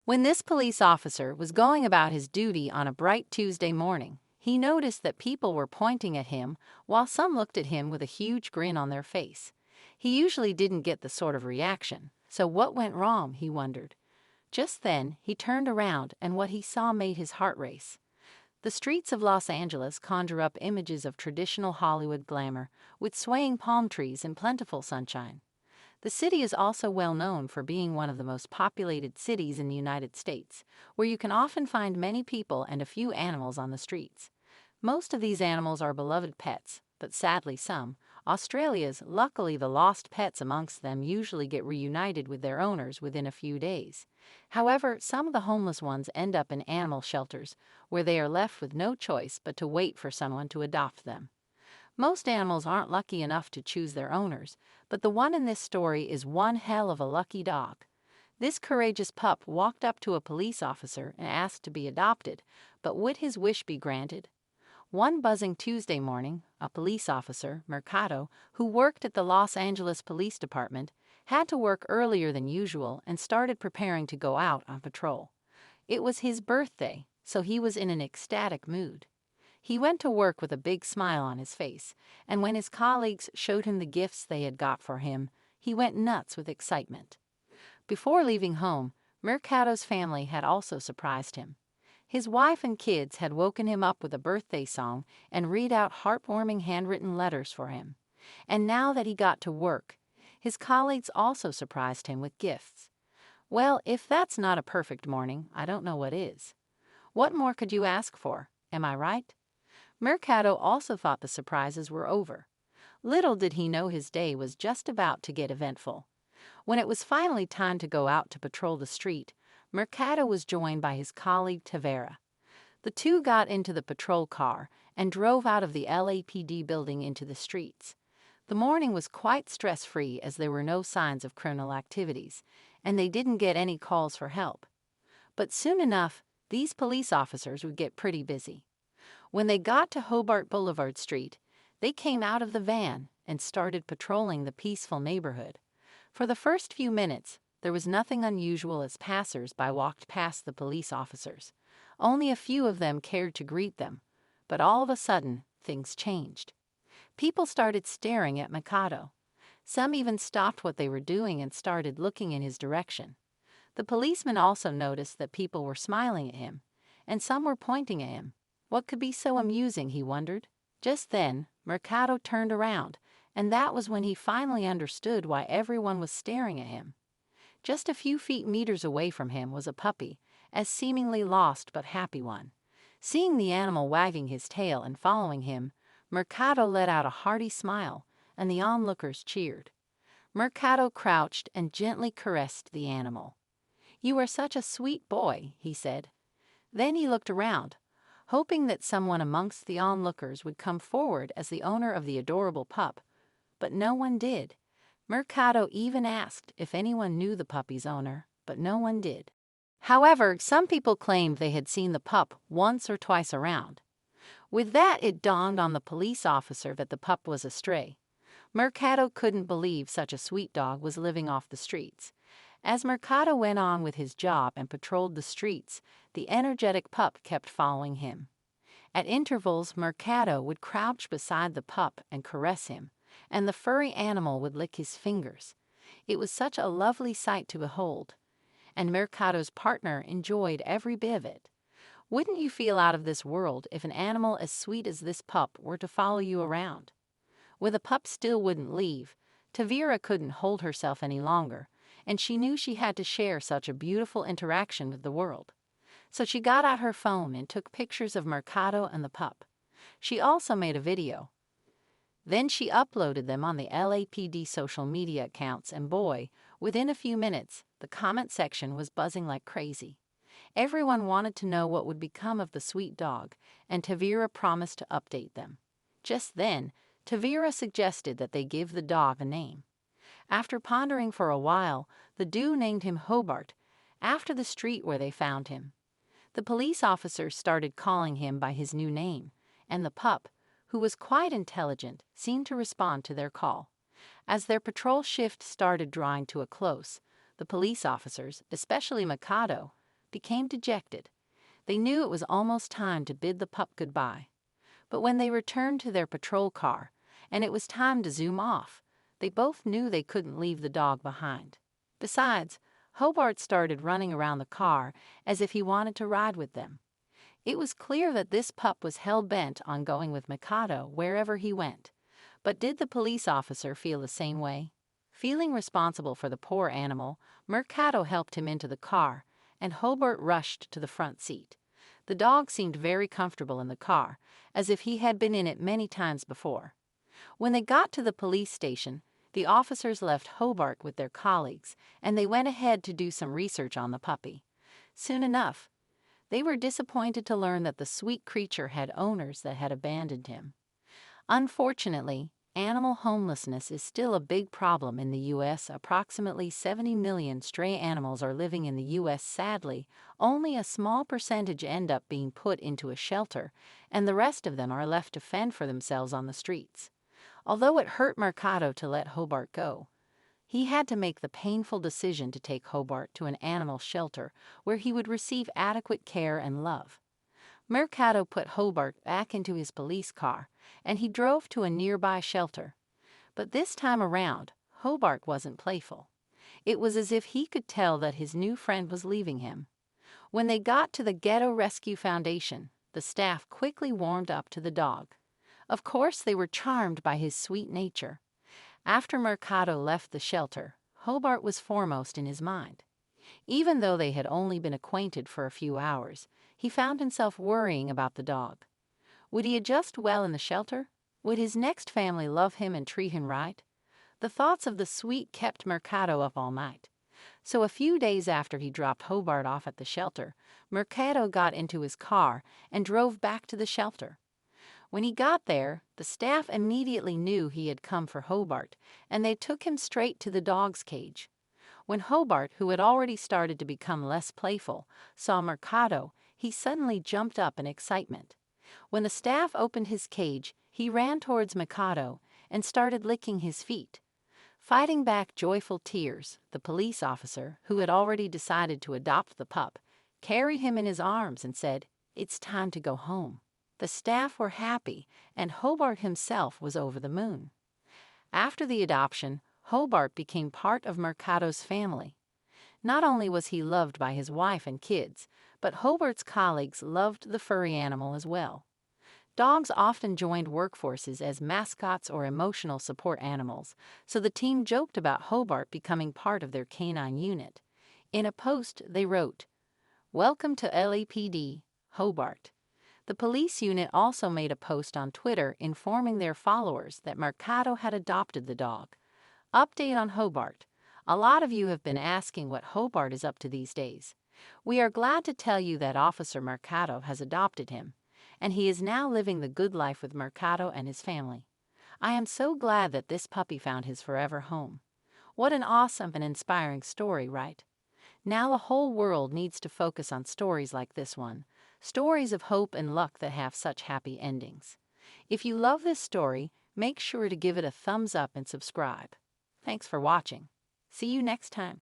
When this police officer was going about his duty on a bright Tuesday morning, he noticed that people were pointing at him while some looked at him with a huge grin on their face. He usually didn't get the sort of reaction, so what went wrong, he wondered. Just then, he turned around and what he saw made his heart race. The streets of Los Angeles conjure up images of traditional Hollywood glamour, with swaying palm trees and plentiful sunshine. The city is also well known for being one of the most populated cities in the United States, where you can often find many people and a few animals on the streets. Most of these animals are beloved pets, but sadly luckily the lost pets amongst them usually get reunited with their owners within a few days. However, some of the homeless ones end up in animal shelters, where they are left with no choice but to wait for someone to adopt them. Most animals aren't lucky enough to choose their owners, but the one in this story is one hell of a lucky dog. This courageous pup walked up to a police officer and asked to be adopted, but would his wish be granted? One buzzing Tuesday morning, a police officer, Mercado, who worked at the Los Angeles Police Department, had to work earlier than usual and started preparing to go out on patrol. It was his birthday, so he was in an ecstatic mood. He went to work with a big smile on his face, and when his colleagues showed him the gifts they had got for him, he went nuts with excitement. Before leaving home, Mercado's family had also surprised him. His wife and kids had woken him up with a birthday song and read out heartwarming handwritten letters for him. And now that he got to work, his colleagues also surprised him with gifts. Well, if that's not a perfect morning, I don't know what is. What more could you ask for, am I right? Mercado also thought the surprises were over. Little did he know his day was just about to get eventful. When it was finally time to go out to patrol the street, Mercado was joined by his colleague Tavera. The two got into the patrol car and drove out of the LAPD building into the streets. The morning was quite stress-free as there were no signs of criminal activities, and they didn't get any calls for help. But soon enough, these police officers would get pretty busy. When they got to Hobart Boulevard Street, they came out of the van and started patrolling the peaceful neighborhood. For the first few minutes, there was nothing unusual as passers-by walked past the police officers. Only a few of them cared to greet them, but all of a sudden, things changed. People started staring at Mercado. Some even stopped what they were doing and started looking in his direction. The policeman also noticed that people were smiling at him, and some were pointing at him. What could be so amusing, he wondered. Just then, Mercado turned around, and that was when he finally understood why everyone was staring at him. Just a few meters away from him was a puppy, a seemingly lost but happy one. Seeing the animal wagging his tail and following him, Mercado let out a hearty smile, and the onlookers cheered. Mercado crouched and gently caressed the animal. "You are such a sweet boy," he said. Then he looked around, hoping that someone amongst the onlookers would come forward as the owner of the adorable pup, but no one did. Mercado even asked if anyone knew the puppy's owner, but no one did. However, some people claimed they had seen the pup once or twice around. With that, it dawned on the police officer that the pup was a stray. Mercado couldn't believe such a sweet dog was living off the streets. As Mercado went on with his job and patrolled the streets, the energetic pup kept following him. At intervals, Mercado would crouch beside the pup and caress him, and the furry animal would lick his fingers. It was such a lovely sight to behold, and Mercado's partner enjoyed every bit of it. Wouldn't you feel out of this world if an animal as sweet as this pup were to follow you around? When the pup still wouldn't leave, Tavera couldn't hold herself any longer, and she knew she had to share such a beautiful interaction with the world. So she got out her phone and took pictures of Mercado and the pup. She also made a video. Then she uploaded them on the LAPD social media accounts, and boy, within a few minutes, the comment section was buzzing like crazy. Everyone wanted to know what would become of the sweet dog, and Tavera promised to update them. Just then, Tavera suggested that they give the dog a name. After pondering for a while, the duo named him Hobart, after the street where they found him. The police officers started calling him by his new name, and the pup, who was quite intelligent, seemed to respond to their call. As their patrol shift started drawing to a close, the police officers, especially Mercado, became dejected. They knew it was almost time to bid the pup goodbye. But when they returned to their patrol car, and it was time to zoom off, they both knew they couldn't leave the dog behind. Besides, Hobart started running around the car as if he wanted to ride with them. It was clear that this pup was hell-bent on going with Mikado wherever he went. But did the police officer feel the same way? Feeling responsible for the poor animal, Mercado helped him into the car, and Hobart rushed to the front seat. The dog seemed very comfortable in the car, as if he had been in it many times before. When they got to the police station, the officers left Hobart with their colleagues, and they went ahead to do some research on the puppy. Soon enough, they were disappointed to learn that the sweet creature had owners that had abandoned him. Unfortunately, animal homelessness is still a big problem in the U.S. Approximately 70 million stray animals are living in the U.S. Sadly, only a small percentage end up being put into a shelter, and the rest of them are left to fend for themselves on the streets. Although it hurt Mercado to let Hobart go, he had to make the painful decision to take Hobart to an animal shelter where he would receive adequate care and love. Mercado put Hobart back into his police car, and he drove to a nearby shelter. But this time around, Hobart wasn't playful. It was as if he could tell that his new friend was leaving him. When they got to the Ghetto Rescue Foundation, the staff quickly warmed up to the dog. Of course, they were charmed by his sweet nature. After Mercado left the shelter, Hobart was foremost in his mind. Even though they had only been acquainted for a few hours, he found himself worrying about the dog. Would he adjust well in the shelter? Would his next family love him and treat him right? The thoughts of the sweet kept Mercado up all night. So a few days after he dropped Hobart off at the shelter, Mercado got into his car and drove back to the shelter. When he got there, the staff immediately knew he had come for Hobart, and they took him straight to the dog's cage. When Hobart, who had already started to become less playful, saw Mercado, he suddenly jumped up in excitement. When the staff opened his cage, he ran towards Mikado and started licking his feet. Fighting back joyful tears, the police officer, who had already decided to adopt the pup, carried him in his arms and said, "It's time to go home." The staff were happy, and Hobart himself was over the moon. After the adoption, Hobart became part of Mercado's family. Not only was he loved by his wife and kids, but Hobart's colleagues loved the furry animal as well. Dogs often joined workforces as mascots or emotional support animals, so the team joked about Hobart becoming part of their canine unit. In a post, they wrote, "Welcome to LAPD, Hobart." The police unit also made a post on Twitter informing their followers that Mercado had adopted the dog. Update on Hobart. A lot of you have been asking what Hobart is up to these days. We are glad to tell you that Officer Mercado has adopted him, and he is now living the good life with Mercado and his family. I am so glad that this puppy found his forever home. What an awesome and inspiring story, right? Now the whole world needs to focus on stories like this one, stories of hope and luck that have such happy endings. If you love this story, make sure to give it a thumbs up and subscribe. Thanks for watching. See you next time.